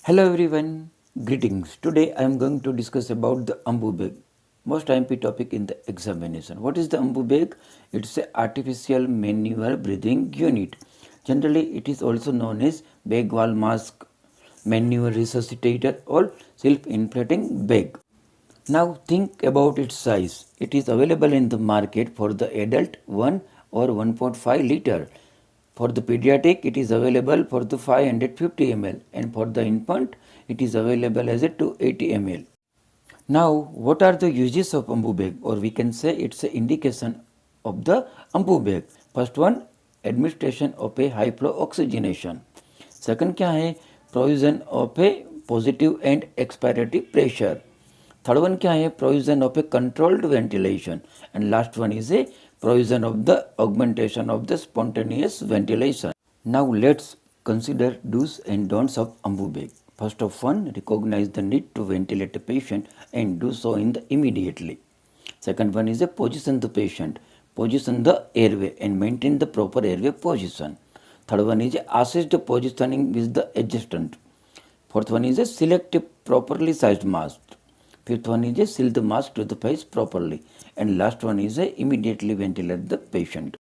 Hello everyone, greetings. Today I am going to discuss about the AMBU bag, most IMP topic in the examination. What is the AMBU bag? It's an artificial manual breathing unit. Generally, it is also known as bag wall mask, manual resuscitator, or self-inflating bag. Now think about its size. It is available in the market for the adult 1 or 1.5 liter. For the pediatric, it is available for the 550 ml, and for the infant, it is available as a 280 ml. Now, what are the uses of AMBU bag, or we can say it's an indication of the AMBU bag. First one, administration of a high flow oxygenation. Second क्या है, provision of a positive and expiratory pressure. Third one क्या है, provision of a controlled ventilation. And last one is a provision of the augmentation of the spontaneous ventilation. Now let's consider do's and don'ts of AMBU bag. First of all, recognize the need to ventilate a patient and do so in the immediately. Second one is a position the patient, position the airway and maintain the proper airway position. Third one is assist the positioning with the adjustant. Fourth one is a select a properly sized mask. Fifth one is a seal the mask to the face properly. And last one is a immediately ventilate the patient.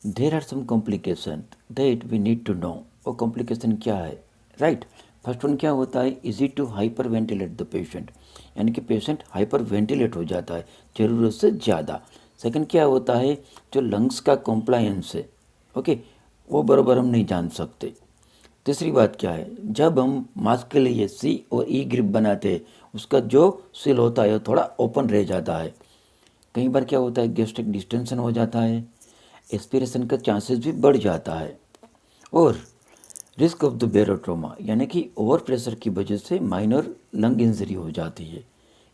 There are some complications that we need to know. वो complication क्या है, right? First one क्या होता है, easy to hyperventilate the patient, यानी कि patient hyper ventilate हो जाता है ज़रूरत से ज़्यादा. सेकंड क्या होता है, जो लंग्स का कॉम्प्लायंस है, ओके, वो बराबर हम नहीं जान सकते. तीसरी बात क्या है, जब हम मास्क के लिए सी और ई ग्रिप बनाते हैं, उसका जो सील होता है वो थोड़ा ओपन रह जाता है. कई बार क्या होता है, गैस्ट्रिक डिस्टेंशन हो जाता है, एस्पिरेशन का चांसेस भी बढ़ जाता है. और रिस्क ऑफ द बेरोट्रोमा, यानी कि ओवर प्रेशर की वजह से माइनर लंग इंजरी हो जाती है.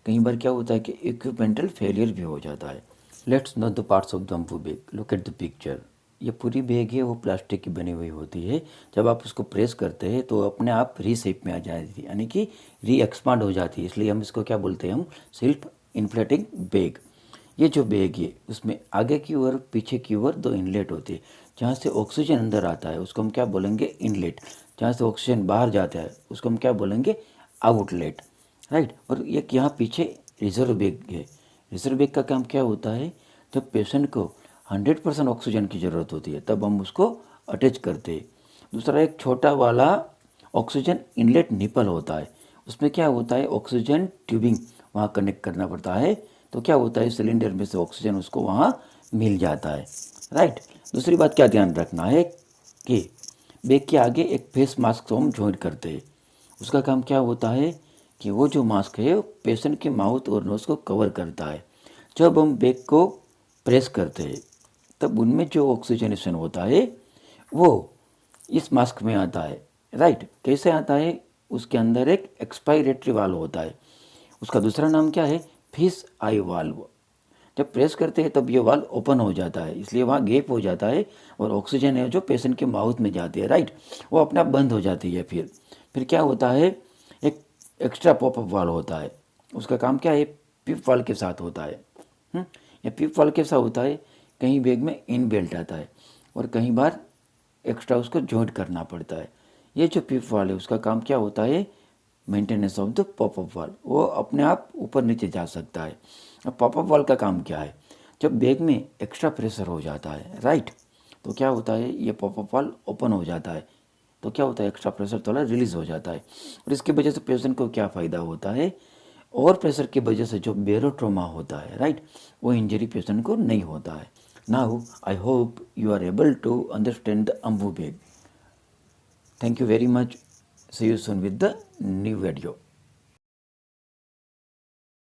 कई बार क्या होता है कि इक्विपमेंटल फेलियर भी हो जाता है. Let's know the parts of the AMBU bag. Look at the picture. ये पूरी बैग है वो प्लास्टिक की बनी हुई होती है. जब आप उसको प्रेस करते हैं तो अपने आप री शेप में आ जाती है, यानी कि री एक्सपांड हो जाती है. इसलिए हम इसको क्या बोलते हैं, हम सेल्फ इन्फ्लेटिंग बैग. ये जो बैग है उसमें आगे की ओर पीछे की ओर दो इनलेट होते हैं. जहाँ से ऑक्सीजन अंदर आता है उसको हम क्या बोलेंगे, इनलेट. जहाँ से ऑक्सीजन बाहर जाता है उसको हम क्या बोलेंगे, आउटलेट, राइट. और एक यहाँ पीछे रिजर्व बैग है. रिजर्व बैग का काम क्या होता है, जब पेशेंट को 100% ऑक्सीजन की ज़रूरत होती है तब हम उसको अटैच करते हैं. दूसरा एक छोटा वाला ऑक्सीजन इनलेट निपल होता है, उसमें क्या होता है, ऑक्सीजन ट्यूबिंग वहाँ कनेक्ट करना पड़ता है. तो क्या होता है, सिलेंडर में से ऑक्सीजन उसको वहाँ मिल जाता है, राइट. दूसरी बात क्या ध्यान रखना है कि बैग के आगे एक फेस मास्क तो हम जॉइंट करते हैं. उसका काम क्या होता है कि वो जो मास्क है वो पेशेंट के माउथ और नोज़ को कवर करता है. जब हम बैग को प्रेस करते हैं तब उनमें जो ऑक्सीजनेशन होता है वो इस मास्क में आता है, राइट. कैसे आता है, उसके अंदर एक एक्सपायरेटरी वाल्व होता है. उसका दूसरा नाम क्या है, फिश आई वाल्व. जब प्रेस करते हैं तब ये वाल्व ओपन हो जाता है, इसलिए वहाँ गैप हो जाता है और ऑक्सीजन है जो पेशेंट के माउथ में जाती है, राइट, वो अपने आप बंद हो जाती है. फिर क्या होता है, एक एक्स्ट्रा पॉपअप वाल्व होता है. उसका काम क्या है, पिप वाल्व के साथ होता है. या पिप वाल्व कैसा होता है, कहीं बैग में इन बेल्ट आता है और कहीं बार एक्स्ट्रा उसको जॉइंट करना पड़ता है. ये जो पिप वाल्व है उसका काम क्या होता है, maintenance of the popup valve. वो अपने आप ऊपर नीचे जा सकता है. अब पॉपअप वाल्व का काम क्या है, जब बैग में एक्स्ट्रा प्रेशर हो जाता है, राइट, तो क्या होता है, ये पॉपअप वाल्व ओपन हो जाता है. तो क्या होता है, एक्स्ट्रा प्रेशर थोड़ा रिलीज हो जाता है और इसकी वजह से पेशेंट को क्या फ़ायदा होता है, ओवर प्रेशर की वजह से जो बेरोट्रोमा होता है, राइट, वो इंजरी पेशेंट को नहीं होता है. Now I hope you are able to understand the AMBU bag. Thank you very much. See you soon with the new video.